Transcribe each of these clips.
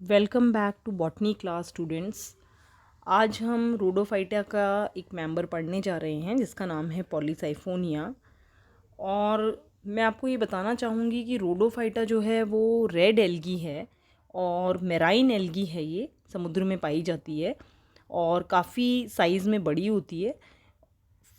Welcome back to botany class students. आज हम Rhodophyta का एक मेंबर पढ़ने जा रहे हैं जिसका नाम है पॉलीसाइफोनिया। और मैं आपको ये बताना चाहूँगी कि रोडोफाइटा जो है वो रेड एल्गी है और मेराइन एल्गी है। ये समुद्र में पाई जाती है और काफ़ी साइज़ में बड़ी होती है।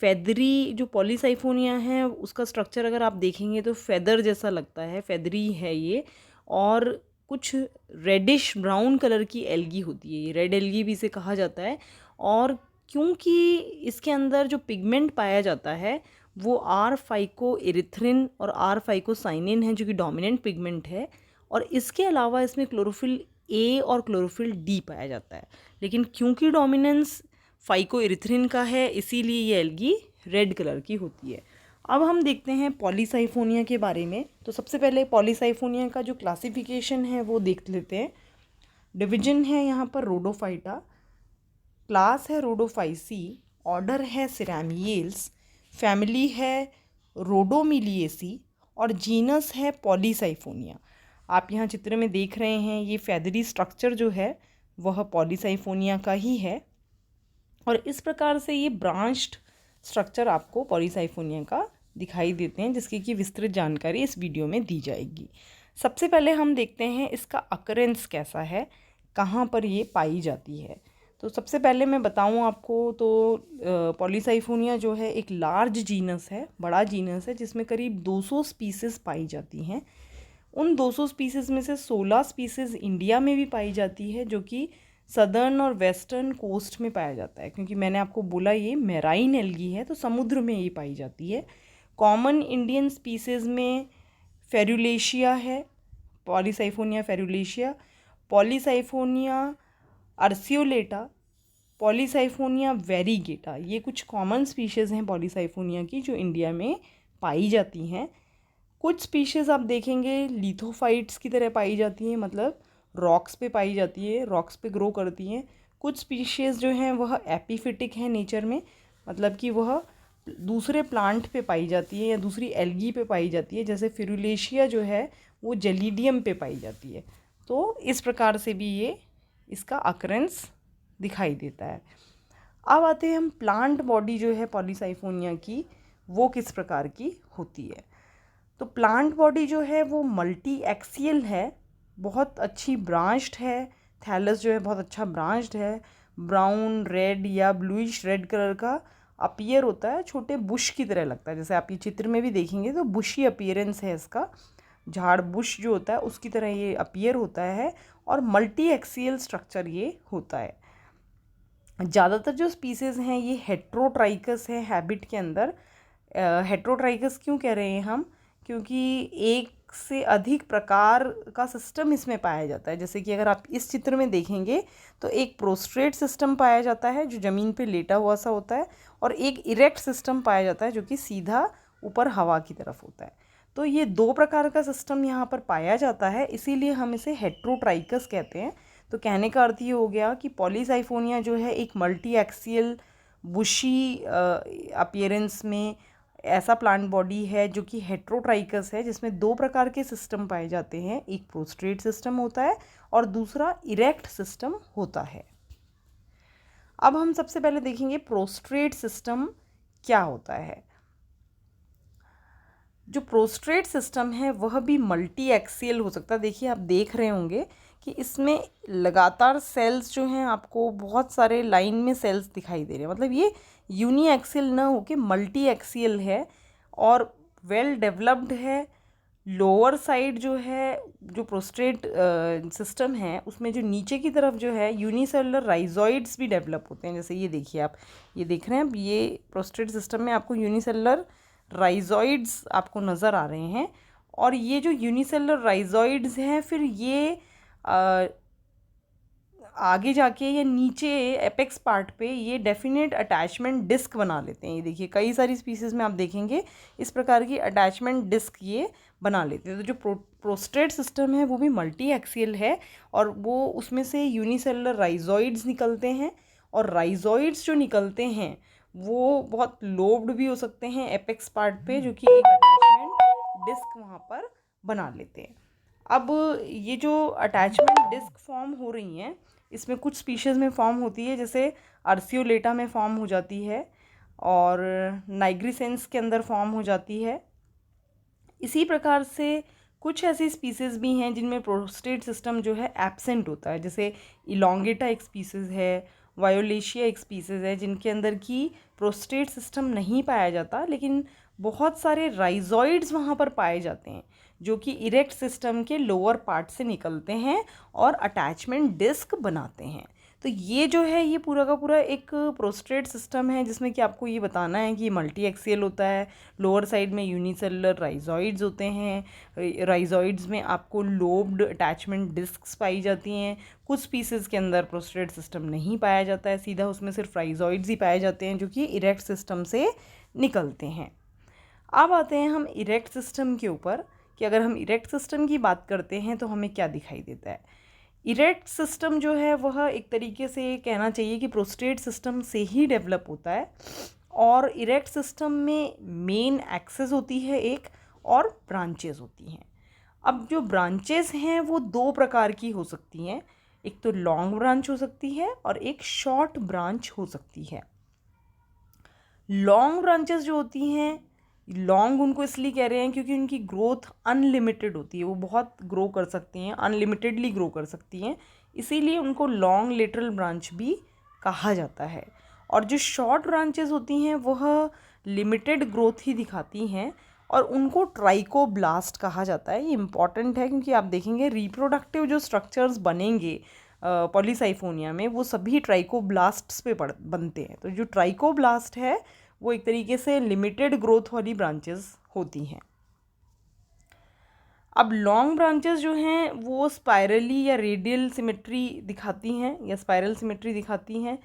फेदरी जो पॉलीसाइफोनिया है उसका स्ट्रक्चर अगर आप देखेंगे तो फेदर जैसा लगता है, फेदरी है ये। और कुछ रेडिश ब्राउन कलर की एल्गी होती है, ये रेड एल्गी भी इसे कहा जाता है। और क्योंकि इसके अंदर जो पिगमेंट पाया जाता है वो आर फाइको एरिथ्रिन और आर फाइकोसाइनिन है जो कि डोमिनेंट पिगमेंट है। और इसके अलावा इसमें क्लोरोफिल ए और क्लोरोफिल डी पाया जाता है। लेकिन क्योंकि डोमिनेंस फाइको एरिथ्रिन का है इसीलिए ये एल्गी रेड कलर की होती है। अब हम देखते हैं पॉलीसाइफोनिया के बारे में। तो सबसे पहले पॉलीसाइफोनिया का जो क्लासिफिकेशन है वो देख लेते हैं। डिवीजन है यहाँ पर रोडोफाइटा, क्लास है रोडोफाइसी, ऑर्डर है सिरामियल्स, फैमिली है रोडोमिलिएसी और जीनस है पॉलीसाइफोनिया। आप यहाँ चित्र में देख रहे हैं ये फेदरी स्ट्रक्चर जो है वह पॉलीसाइफोनिया का ही है। और इस प्रकार से ये ब्रांच्ड स्ट्रक्चर आपको पॉलीसाइफोनिया का दिखाई देते हैं जिसकी कि विस्तृत जानकारी इस वीडियो में दी जाएगी। सबसे पहले हम देखते हैं इसका अकरेंस कैसा है, कहाँ पर ये पाई जाती है। तो सबसे पहले मैं बताऊं आपको तो पॉलीसाइफोनिया जो है एक लार्ज जीनस है, बड़ा जीनस है जिसमें करीब 200 स्पीसीज पाई जाती हैं। उन 200 स्पीसीज में से 16 स्पीसीज इंडिया में भी पाई जाती है जो कि सदर्न और वेस्टर्न कोस्ट में पाया जाता है। क्योंकि मैंने आपको बोला ये मेराइन एल्गी है तो समुद्र में ये पाई जाती है। कॉमन इंडियन स्पीसीज में फेरुलेशिया है, पॉलीसाइफोनिया फेरुलेशिया, पॉलीसाइफोनिया अर्सियोलेटा, पॉलीसाइफोनिया वेरीगेटा, ये कुछ कॉमन स्पीशीज़ हैं पॉलीसाइफोनिया की जो इंडिया में पाई जाती हैं। कुछ स्पीशीज़ आप देखेंगे लिथोफाइट्स की तरह पाई जाती हैं, मतलब रॉक्स पे पाई जाती है, रॉक्स पे ग्रो करती हैं। कुछ स्पीशीज़ जो हैं वह एपिफिटिक हैं नेचर में, मतलब कि वह दूसरे प्लांट पे पाई जाती है या दूसरी एल्गी पे पाई जाती है। जैसे फिरुलेशिया जो है वो जेलिडियम पे पाई जाती है। तो इस प्रकार से भी ये इसका अकरेंस दिखाई देता है। अब आते हैं हम प्लांट बॉडी जो है पॉलीसाइफोनिया की वो किस प्रकार की होती है। तो प्लांट बॉडी जो है वो मल्टी एक्सियल है, बहुत अच्छी ब्रांच्ड है। थैलस जो है बहुत अच्छा ब्रांच्ड है, ब्राउन रेड या ब्लूइश रेड कलर का अपीयर होता है, छोटे बुश की तरह लगता है। जैसे आप ये चित्र में भी देखेंगे तो बुशी अपीयरेंस है इसका, झाड़ बुश जो होता है उसकी तरह ये अपीयर होता है। और मल्टी एक्सियल स्ट्रक्चर ये होता है। ज़्यादातर जो स्पीसीज़ हैं ये हेट्रोट्राइकस है हैबिट के अंदर। हेट्रोट्राइकस क्यों कह रहे हैं हम, क्योंकि एक से अधिक प्रकार का सिस्टम इसमें पाया जाता है। जैसे कि अगर आप इस चित्र में देखेंगे तो एक प्रोस्ट्रेट सिस्टम पाया जाता है जो ज़मीन पे लेटा हुआ सा होता है, और एक इरेक्ट सिस्टम पाया जाता है जो कि सीधा ऊपर हवा की तरफ होता है। तो ये दो प्रकार का सिस्टम यहाँ पर पाया जाता है, इसीलिए हम इसे हेट्रोट्राइकस कहते हैं। तो कहने का अर्थ ये हो गया कि पॉलीसाइफोनिया जो है एक मल्टी एक्सियल बुशी अपीयरेंस में ऐसा प्लांट बॉडी है जो कि हेट्रोट्राइकस है, जिसमें दो प्रकार के सिस्टम पाए जाते हैं। एक प्रोस्ट्रेट सिस्टम होता है और दूसरा इरेक्ट सिस्टम होता है। अब हम सबसे पहले देखेंगे प्रोस्ट्रेट सिस्टम क्या होता है। जो प्रोस्ट्रेट सिस्टम है वह भी मल्टी एक्सियल हो सकता है। देखिए आप देख रहे होंगे कि इसमें लगातार सेल्स जो हैं आपको बहुत सारे लाइन में सेल्स दिखाई दे रहे हैं, मतलब ये यूनी एक्सियल ना होके मल्टी एक्सियल है और वेल डेवलप्ड है। लोअर साइड जो है जो प्रोस्ट्रेट सिस्टम है उसमें जो नीचे की तरफ जो है यूनिसेलुलर राइजॉइड्स भी डेवलप होते हैं। जैसे ये देखिए आप, ये देख रहे हैं, ये प्रोस्ट्रेट सिस्टम में आपको यूनिसेलुलर राइजॉइड्स आपको नज़र आ रहे हैं। और ये जो यूनिसेलुलर राइजॉइड्स हैं फिर ये आगे जाके या नीचे एपेक्स पार्ट पे ये डेफिनेट अटैचमेंट डिस्क बना लेते हैं। ये देखिए कई सारी स्पीसीज़ में आप देखेंगे इस प्रकार की अटैचमेंट डिस्क ये बना लेते हैं। तो जो प्रोस्ट्रेट सिस्टम है वो भी मल्टी एक्सियल है और वो उसमें से यूनिसेलुलर राइजॉइड्स निकलते हैं, और राइजॉइड्स जो निकलते हैं वो बहुत लोब्ड भी हो सकते हैं एपेक्स पार्ट पे, जो कि एक अटैचमेंट डिस्क वहाँ पर बना लेते हैं। अब ये जो अटैचमेंट डिस्क फॉर्म हो रही हैं, इसमें कुछ स्पीशीज़ में फॉर्म होती है, जैसे अर्सियोलेटा में फॉर्म हो जाती है और नाइग्रिसेंस के अंदर फॉर्म हो जाती है। इसी प्रकार से कुछ ऐसी स्पीसीज़ भी हैं जिनमें प्रोस्टेट सिस्टम जो है एब्सेंट होता है, जैसे इलोंगेटा एक स्पीसीज़ है, वायोलेशिया एक स्पीसीज़ है, जिनके अंदर की प्रोस्टेट सिस्टम नहीं पाया जाता, लेकिन बहुत सारे राइजॉइड्स वहाँ पर पाए जाते हैं जो कि इरेक्ट सिस्टम के लोअर पार्ट से निकलते हैं और अटैचमेंट डिस्क बनाते हैं। तो ये जो है ये पूरा का पूरा एक प्रोस्टेट सिस्टम है, जिसमें कि आपको ये बताना है कि मल्टी एक्सियल होता है। लोअर साइड में यूनिसेलुलर राइजॉइड्स होते हैं, राइजॉइड्स में आपको लोब्ड अटैचमेंट डिस्क्स पाई जाती हैं। कुछ स्पीसीज़ के अंदर प्रोस्टेट सिस्टम नहीं पाया जाता है, सीधा उसमें सिर्फ राइजॉइड्स ही पाए जाते हैं जो कि इरेक्ट सिस्टम से निकलते हैं। अब आते हैं हम इरेक्ट सिस्टम के ऊपर कि अगर हम इरेक्ट सिस्टम की बात करते हैं तो हमें क्या दिखाई देता है। इरेक्ट सिस्टम जो है वह एक तरीके से कहना चाहिए कि प्रोस्टेट सिस्टम से ही डेवलप होता है, और इरेक्ट सिस्टम में मेन एक्सेस होती है एक, और ब्रांचेस होती हैं। अब जो ब्रांचेस हैं वो दो प्रकार की हो सकती हैं, एक तो लॉन्ग ब्रांच हो सकती है और एक शॉर्ट ब्रांच हो सकती है। लॉन्ग ब्रांचेस जो होती हैं, लॉन्ग उनको इसलिए कह रहे हैं क्योंकि उनकी ग्रोथ अनलिमिटेड होती है, वो बहुत ग्रो कर सकती हैं, अनलिमिटेडली ग्रो कर सकती हैं, इसीलिए उनको लॉन्ग लेटरल ब्रांच भी कहा जाता है। और जो शॉर्ट ब्रांचेस होती हैं वह लिमिटेड ग्रोथ ही दिखाती हैं और उनको ट्राइकोब्लास्ट कहा जाता है। ये इम्पॉर्टेंट है क्योंकि आप देखेंगे रिप्रोडक्टिव जो स्ट्रक्चर्स बनेंगे पॉलीसाइफोनिया में वो सभी ट्राइकोब्लास्ट्स पे बनते हैं। तो जो ट्राइकोब्लास्ट है वो एक तरीके से लिमिटेड ग्रोथ वाली ब्रांचेस होती हैं। अब लॉन्ग ब्रांचेस जो हैं वो स्पाइरली या रेडियल सिमेट्री दिखाती हैं या स्पाइरल सिमेट्री दिखाती हैं,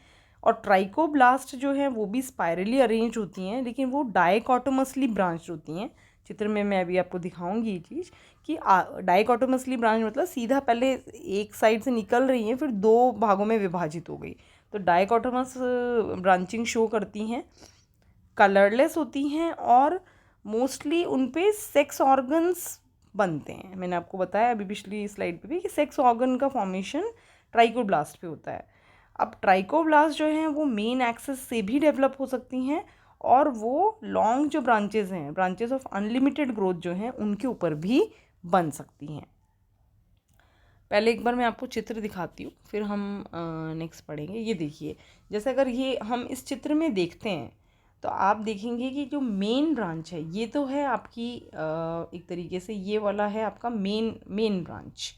और ट्राइकोब्लास्ट जो हैं वो भी स्पाइरली अरेंज होती हैं, लेकिन वो डाइकोटोमसली ब्रांच होती हैं। चित्र में मैं अभी आपको दिखाऊंगी ये चीज़ कि डाइकोटोमसली ब्रांच मतलब सीधा पहले एक साइड से निकल रही हैं फिर दो भागों में विभाजित हो गई, तो डाइकोटोमस ब्रांचिंग शो करती हैं। कलरलेस होती हैं और मोस्टली उन पे सेक्स ऑर्गन्स बनते हैं। मैंने आपको बताया अभी पिछली स्लाइड पे भी कि सेक्स ऑर्गन का फॉर्मेशन ट्राइकोब्लास्ट पे होता है। अब ट्राइकोब्लास्ट जो हैं वो मेन एक्सेस से भी डेवलप हो सकती हैं, और वो लॉन्ग जो ब्रांचेस हैं, ब्रांचेस ऑफ अनलिमिटेड ग्रोथ जो हैं, उनके ऊपर भी बन सकती हैं। पहले एक बार मैं आपको चित्र दिखाती हूँ, फिर हम नेक्स्ट पढ़ेंगे। ये देखिए, जैसे अगर ये हम इस चित्र में देखते हैं तो आप देखेंगे कि जो मेन ब्रांच है ये तो है आपकी एक तरीके से ये वाला है आपका मेन ब्रांच,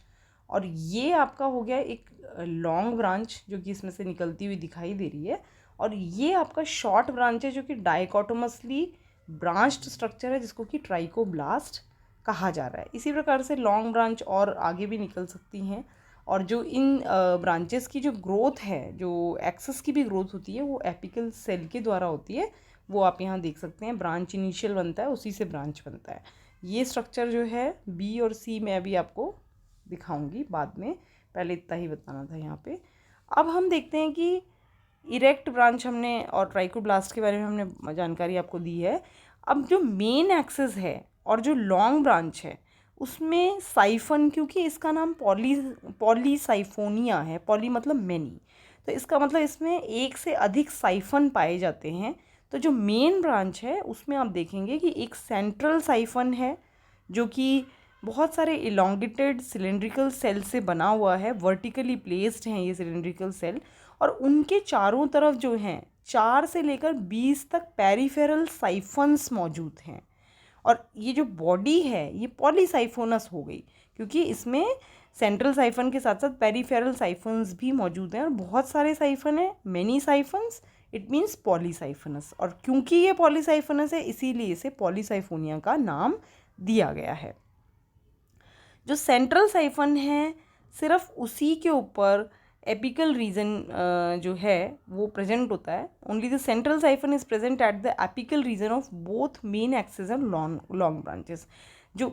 और ये आपका हो गया एक लॉन्ग ब्रांच जो कि इसमें से निकलती हुई दिखाई दे रही है, और ये आपका शॉर्ट ब्रांच है जो कि डाइकोटोमसली ब्रांच्ड स्ट्रक्चर है जिसको कि ट्राइकोब्लास्ट कहा जा रहा है। इसी प्रकार से लॉन्ग ब्रांच और आगे भी निकल सकती हैं, और जो इन ब्रांचेस की जो ग्रोथ है, जो एक्सेस की भी ग्रोथ होती है, वो एपिकल सेल के द्वारा होती है। वो आप यहाँ देख सकते हैं, ब्रांच इनिशियल बनता है, उसी से ब्रांच बनता है। ये स्ट्रक्चर जो है बी और सी मैं अभी आपको दिखाऊंगी बाद में, पहले इतना ही बताना था यहाँ पे। अब हम देखते हैं कि इरेक्ट ब्रांच हमने और ट्राइकोब्लास्ट के बारे में हमने जानकारी आपको दी है। अब जो मेन एक्सेस है और जो लॉन्ग ब्रांच है उसमें साइफन, क्योंकि इसका नाम पॉलीसाइफोनिया है, पॉली मतलब मैनी, तो इसका मतलब इसमें एक से अधिक साइफन पाए जाते हैं। तो जो मेन ब्रांच है उसमें आप देखेंगे कि एक सेंट्रल साइफन है जो कि बहुत सारे इलोंगेटेड सिलेंड्रिकल सेल से बना हुआ है, वर्टिकली प्लेस्ड हैं ये सिलेंड्रिकल सेल, और उनके चारों तरफ जो हैं 4 से लेकर 20 तक पेरिफेरल साइफन्स मौजूद हैं। और ये जो बॉडी है ये पॉलीसाइफोनस हो गई क्योंकि इसमें सेंट्रल साइफन के साथ साथ पेरिफेरल साइफन्स भी मौजूद हैं, और बहुत सारे साइफन हैं, मेनी साइफन्स, इट मीन्स पॉलीसाइफनस। और क्योंकि ये पॉलीसाइफनस है इसीलिए इसे पॉलीसाइफोनिया का नाम दिया गया है। जो सेंट्रल साइफन है सिर्फ उसी के ऊपर एपिकल रीजन जो है वो प्रेजेंट होता है। Only the central siphon is present at the apical region of both main axes and long branches. जो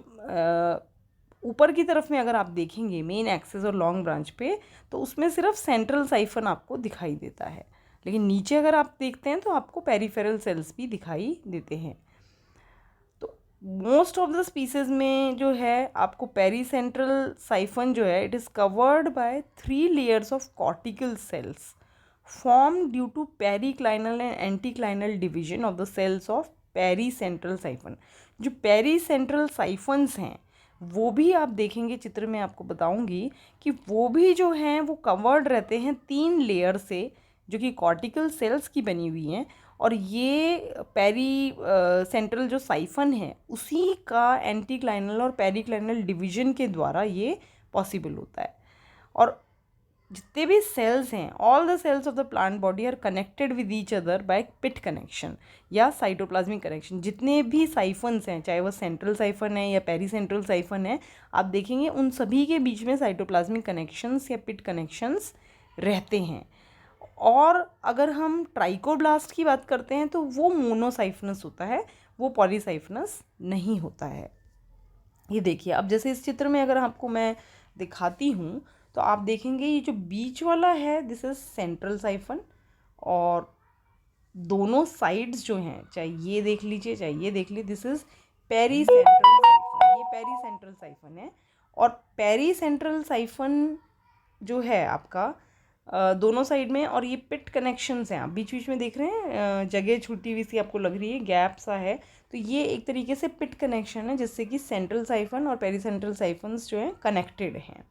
ऊपर की तरफ में अगर आप देखेंगे मेन एक्सेस और लॉन्ग ब्रांच पे, तो उसमें सिर्फ सेंट्रल साइफन आपको दिखाई देता है, लेकिन नीचे अगर आप देखते हैं तो आपको पेरिफेरल सेल्स भी दिखाई देते हैं। तो मोस्ट ऑफ द स्पीसीज में जो है आपको पेरीसेंट्रल साइफन जो है it is covered by 3 layers of cortical cells form due to periclinal and anticlinal division of the cells of pericentral siphon. जो पेरीसेंट्रल साइफन्स हैं वो भी आप देखेंगे चित्र में, आपको बताऊंगी कि वो भी जो हैं वो कवर्ड रहते हैं 3 लेयर से, जो कि कॉर्टिकल सेल्स की बनी हुई हैं। और ये पेरी सेंट्रल जो साइफन है उसी का एंटीक्लाइनल और पेरिक्लाइनल डिवीजन के द्वारा ये पॉसिबल होता है। और जितने भी सेल्स हैं, all the cells of the plant body are connected with each other by pit connection या साइटोप्लाज्मिक कनेक्शन। जितने भी साइफन्स हैं, चाहे वो सेंट्रल साइफन है या पेरीसेंट्रल साइफन है, आप देखेंगे उन सभी के बीच में साइटोप्लाज्मिक कनेक्शंस या पिट कनेक्शंस रहते हैं। और अगर हम ट्राइकोब्लास्ट की बात करते हैं तो वो मोनोसाइफनस होता है, वो पॉलीसाइफनस नहीं होता है। ये देखिए, अब जैसे इस चित्र में अगर आपको मैं दिखाती हूँ तो आप देखेंगे ये जो बीच वाला है दिस इज सेंट्रल साइफन, और दोनों साइड्स जो हैं, चाहे ये देख लीजिए चाहे ये देख लीजिए, दिस इज पेरीसेंट्रल साइफन, ये पेरीसेंट्रल साइफन है। और पेरीसेंट्रल साइफन जो है आपका दोनों साइड में, और ये पिट कनेक्शंस हैं, आप बीच बीच में देख रहे हैं जगह छूटी हुई सी आपको लग रही है, गैप सा है, तो ये एक तरीके से पिट कनेक्शन है जिससे कि सेंट्रल साइफन और पेरीसेंट्रल साइफन्स जो हैं कनेक्टेड हैं।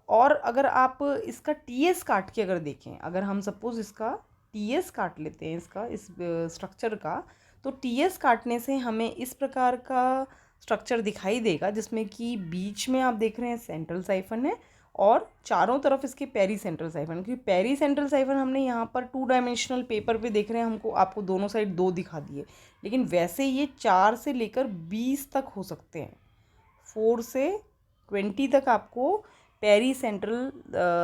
और अगर आप इसका टीएस काट के अगर देखें, अगर हम सपोज इसका टीएस काट लेते हैं इसका इस स्ट्रक्चर का, तो टीएस काटने से हमें इस प्रकार का स्ट्रक्चर दिखाई देगा जिसमें कि बीच में आप देख रहे हैं सेंट्रल साइफन है और चारों तरफ इसके पेरीसेंट्रल साइफन। क्योंकि पेरीसेंट्रल साइफन हमने यहाँ पर 2 डायमेंशनल पेपर पे देख रहे हैं, हमको आपको दोनों साइड 2 दिखा दिए, लेकिन वैसे ये 4 से लेकर 20 तक हो सकते हैं, 4 से 20 तक आपको पेरीसेंट्रल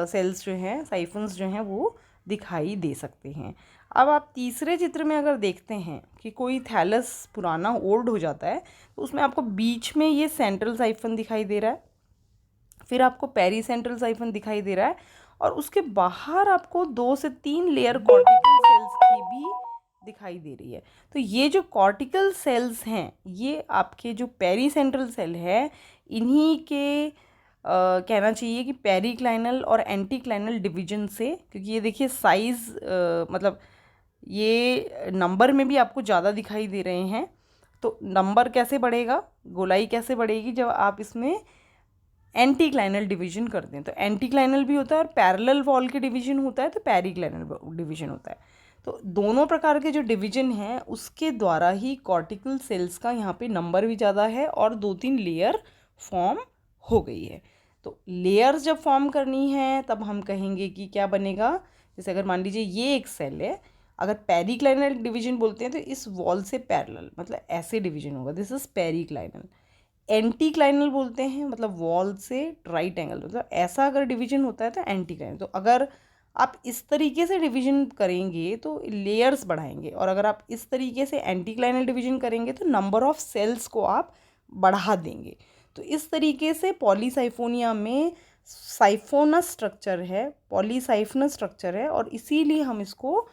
सेल्स जो हैं, साइफन्स जो हैं वो दिखाई दे सकते हैं। अब आप तीसरे चित्र में अगर देखते हैं कि कोई थैलस पुराना ओल्ड हो जाता है तो उसमें आपको बीच में ये सेंट्रल साइफन दिखाई दे रहा है, फिर आपको पेरीसेंट्रल साइफन दिखाई दे रहा है, और उसके बाहर आपको 2 से 3 लेयर कॉर्टिकल सेल्स की भी दिखाई दे रही है। तो ये जो कॉर्टिकल सेल्स हैं ये आपके जो पेरीसेंट्रल सेल है इन्हीं के कहना चाहिए कि पेरिक्लाइनल और एंटीक्लाइनल डिवीजन से, क्योंकि ये देखिए साइज़ मतलब ये नंबर में भी आपको ज़्यादा दिखाई दे रहे हैं। तो नंबर कैसे बढ़ेगा, गोलाई कैसे बढ़ेगी, जब आप इसमें एंटीक्लाइनल डिवीजन करते हैं। तो एंटीक्लाइनल भी होता है और पैरेलल वॉल के डिवीजन होता है, तो पेरिक्लाइनल डिवीजन होता है। तो दोनों प्रकार के जो डिवीजन हैं उसके द्वारा ही कॉर्टिकल सेल्स का यहाँ पे नंबर भी ज़्यादा है और 2-3 लेयर फॉर्म हो गई है। तो लेयर्स जब फॉर्म करनी है तब हम कहेंगे कि क्या बनेगा, जैसे अगर मान लीजिए ये एक सेल है, अगर पेरिक्लाइनल डिवीजन बोलते हैं तो इस वॉल से पैरेलल, मतलब ऐसे डिवीजन होगा, दिस इज पेरिक्लाइनल। एंटीक्लाइनल बोलते हैं मतलब वॉल से राइट एंगल, मतलब ऐसा अगर डिवीजन होता है तो एंटीक्लाइनल। तो अगर आप इस तरीके से डिवीजन करेंगे तो लेयर्स बढ़ाएंगे, और अगर आप इस तरीके से एंटीक्लाइनल डिवीजन करेंगे तो नंबर ऑफ सेल्स को आप बढ़ा देंगे। तो इस तरीके से पॉलीसाइफोनिया में साइफोनस स्ट्रक्चर है, पॉलीसाइफनस स्ट्रक्चर है, और इसीलिए हम इसको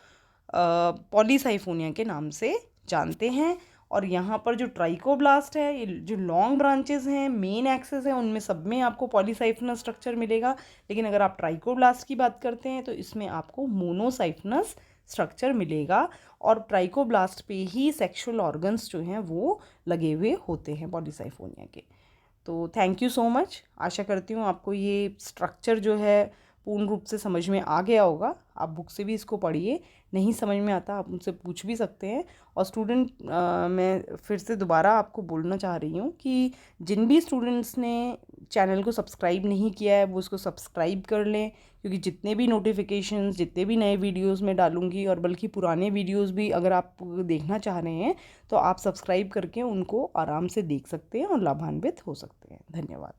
पॉलीसाइफोनिया के नाम से जानते हैं। और यहाँ पर जो ट्राइकोब्लास्ट है, ये जो लॉन्ग ब्रांचेस हैं, मेन एक्सेस है, उनमें सब में आपको पॉलीसाइफनस स्ट्रक्चर मिलेगा। लेकिन अगर आप ट्राइकोब्लास्ट की बात करते हैं तो इसमें आपको मोनोसाइफनस स्ट्रक्चर मिलेगा, और ट्राइकोब्लास्ट पे ही सेक्सुअल ऑर्गन्स जो हैं वो लगे हुए होते हैं पॉलीसाइफोनिया के। तो थैंक यू सो मच, आशा करती हूँ आपको ये स्ट्रक्चर जो है पूर्ण रूप से समझ में आ गया होगा। आप बुक से भी इसको पढ़िए, नहीं समझ में आता आप मुझसे पूछ भी सकते हैं। और स्टूडेंट मैं फिर से दोबारा आपको बोलना चाह रही हूँ कि जिन भी स्टूडेंट्स ने चैनल को सब्सक्राइब नहीं किया है वो इसको सब्सक्राइब कर लें, क्योंकि जितने भी नोटिफिकेशंस, जितने भी नए वीडियोस में डालूंगी, और बल्कि पुराने वीडियोस भी अगर आप देखना चाह रहे हैं तो आप सब्सक्राइब करके उनको आराम से देख सकते हैं और लाभान्वित हो सकते हैं। धन्यवाद।